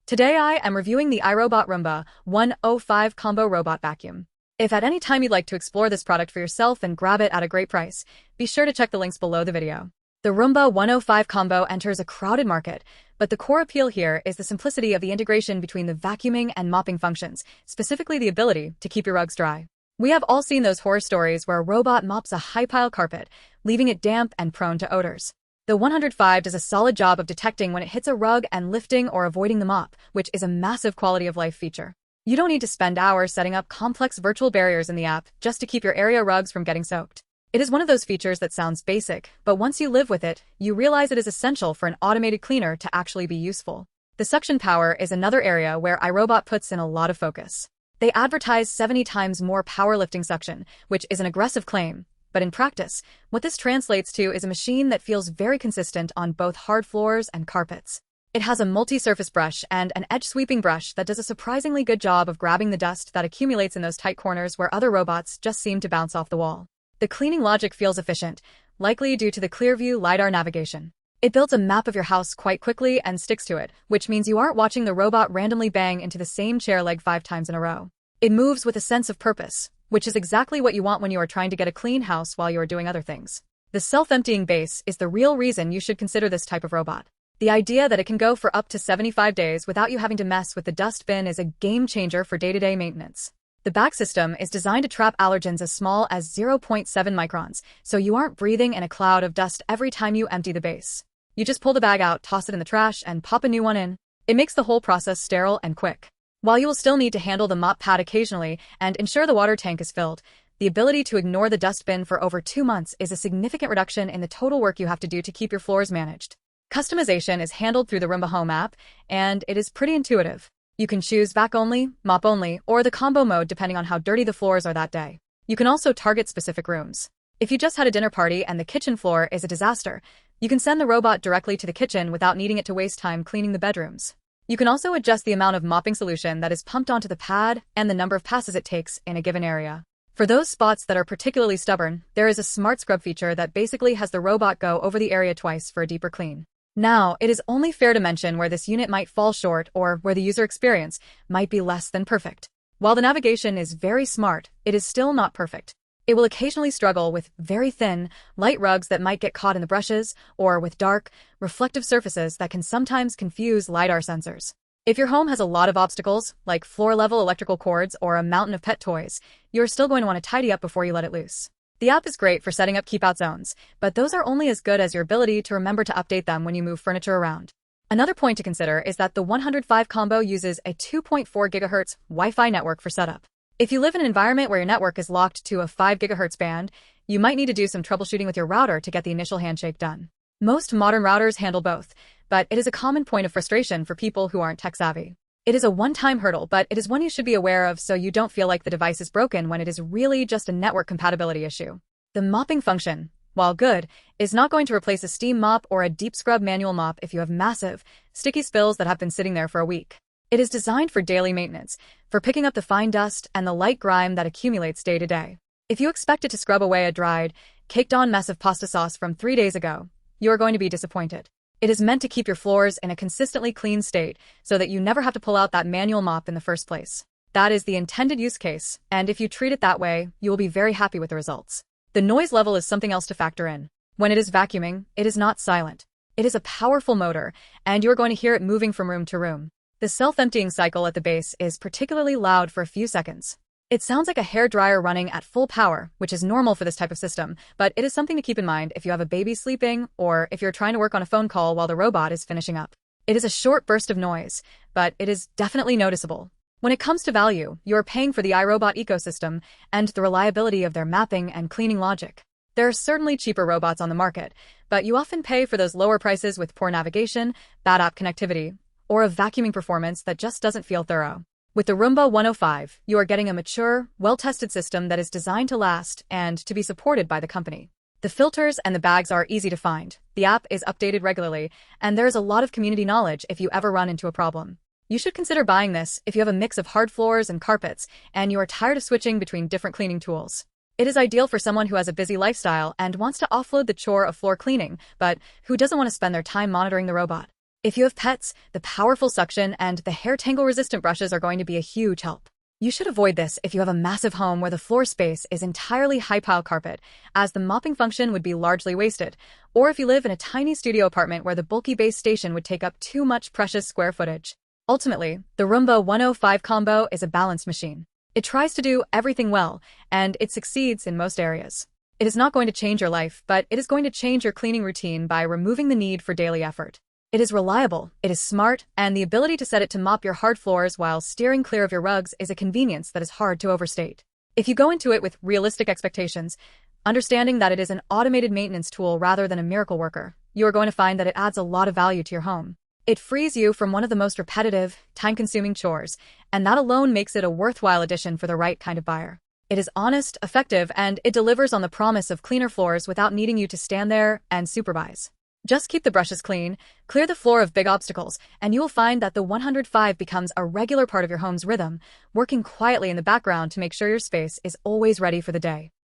Today I am reviewing the iRobot Roomba 105 Combo Robot Vacuum. If at any time you'd like to explore this product for yourself and grab it at a great price, be sure to check the links below the video. The Roomba 105 Combo enters a crowded market, but the core appeal here is the simplicity of the integration between the vacuuming and mopping functions, specifically the ability to keep your rugs dry. We have all seen those horror stories where a robot mops a high-pile carpet, leaving it damp and prone to odors. The 105 does a solid job of detecting when it hits a rug and lifting or avoiding the mop, which is a massive quality of life feature. You don't need to spend hours setting up complex virtual barriers in the app just to keep your area rugs from getting soaked. It is one of those features that sounds basic, but once you live with it, you realize it is essential for an automated cleaner to actually be useful. The suction power is another area where iRobot puts in a lot of focus. They advertise 70 times more powerlifting suction, which is an aggressive claim. But in practice, what this translates to is a machine that feels very consistent on both hard floors and carpets. It has a multi-surface brush and an edge-sweeping brush that does a surprisingly good job of grabbing the dust that accumulates in those tight corners where other robots just seem to bounce off the wall. The cleaning logic feels efficient, likely due to the ClearView LiDAR navigation. It builds a map of your house quite quickly and sticks to it, which means you aren't watching the robot randomly bang into the same chair leg 5 times in a row. It moves with a sense of purpose, which is exactly what you want when you are trying to get a clean house while you are doing other things. The self-emptying base is the real reason you should consider this type of robot. The idea that it can go for up to 75 days without you having to mess with the dust bin is a game changer for day-to-day maintenance. The bag system is designed to trap allergens as small as 0.7 microns, so you aren't breathing in a cloud of dust every time you empty the base. You just pull the bag out, toss it in the trash, and pop a new one in. It makes the whole process sterile and quick. While you will still need to handle the mop pad occasionally and ensure the water tank is filled, the ability to ignore the dustbin for over 2 months is a significant reduction in the total work you have to do to keep your floors managed. Customization is handled through the Roomba Home app, and it is pretty intuitive. You can choose vac only, mop only, or the combo mode depending on how dirty the floors are that day. You can also target specific rooms. If you just had a dinner party and the kitchen floor is a disaster, you can send the robot directly to the kitchen without needing it to waste time cleaning the bedrooms. You can also adjust the amount of mopping solution that is pumped onto the pad and the number of passes it takes in a given area. For those spots that are particularly stubborn, there is a SmartScrub feature that basically has the robot go over the area twice for a deeper clean. Now, it is only fair to mention where this unit might fall short or where the user experience might be less than perfect. While the navigation is very smart, it is still not perfect. It will occasionally struggle with very thin, light rugs that might get caught in the brushes, or with dark, reflective surfaces that can sometimes confuse LiDAR sensors. If your home has a lot of obstacles, like floor-level electrical cords or a mountain of pet toys, you're still going to want to tidy up before you let it loose. The app is great for setting up keep-out zones, but those are only as good as your ability to remember to update them when you move furniture around. Another point to consider is that the 105 Combo uses a 2.4 GHz Wi-Fi network for setup. If you live in an environment where your network is locked to a 5 GHz band, you might need to do some troubleshooting with your router to get the initial handshake done. Most modern routers handle both, but it is a common point of frustration for people who aren't tech-savvy. It is a one-time hurdle, but it is one you should be aware of so you don't feel like the device is broken when it is really just a network compatibility issue. The mopping function, while good, is not going to replace a steam mop or a deep scrub manual mop if you have massive, sticky spills that have been sitting there for a week. It is designed for daily maintenance, for picking up the fine dust and the light grime that accumulates day to day. If you expect it to scrub away a dried, caked-on mess of pasta sauce from 3 days ago, you are going to be disappointed. It is meant to keep your floors in a consistently clean state so that you never have to pull out that manual mop in the first place. That is the intended use case, and if you treat it that way, you will be very happy with the results. The noise level is something else to factor in. When it is vacuuming, it is not silent. It is a powerful motor, and you are going to hear it moving from room to room. The self-emptying cycle at the base is particularly loud for a few seconds. It sounds like a hairdryer running at full power, which is normal for this type of system, but it is something to keep in mind if you have a baby sleeping or if you're trying to work on a phone call while the robot is finishing up. It is a short burst of noise, but it is definitely noticeable. When it comes to value, you are paying for the iRobot ecosystem and the reliability of their mapping and cleaning logic. There are certainly cheaper robots on the market, but you often pay for those lower prices with poor navigation, bad app connectivity, or a vacuuming performance that just doesn't feel thorough. With the Roomba 105, you are getting a mature, well-tested system that is designed to last and to be supported by the company. The filters and the bags are easy to find, the app is updated regularly, and there is a lot of community knowledge if you ever run into a problem. You should consider buying this if you have a mix of hard floors and carpets and you are tired of switching between different cleaning tools. It is ideal for someone who has a busy lifestyle and wants to offload the chore of floor cleaning, but who doesn't want to spend their time monitoring the robot. If you have pets, the powerful suction and the hair tangle-resistant brushes are going to be a huge help. You should avoid this if you have a massive home where the floor space is entirely high-pile carpet, as the mopping function would be largely wasted, or if you live in a tiny studio apartment where the bulky base station would take up too much precious square footage. Ultimately, the Roomba 105 combo is a balanced machine. It tries to do everything well, and it succeeds in most areas. It is not going to change your life, but it is going to change your cleaning routine by removing the need for daily effort. It is reliable, it is smart, and the ability to set it to mop your hard floors while steering clear of your rugs is a convenience that is hard to overstate. If you go into it with realistic expectations, understanding that it is an automated maintenance tool rather than a miracle worker, you are going to find that it adds a lot of value to your home. It frees you from one of the most repetitive, time-consuming chores, and that alone makes it a worthwhile addition for the right kind of buyer. It is honest, effective, and it delivers on the promise of cleaner floors without needing you to stand there and supervise. Just keep the brushes clean, clear the floor of big obstacles, and you will find that the 105 becomes a regular part of your home's rhythm, working quietly in the background to make sure your space is always ready for the day.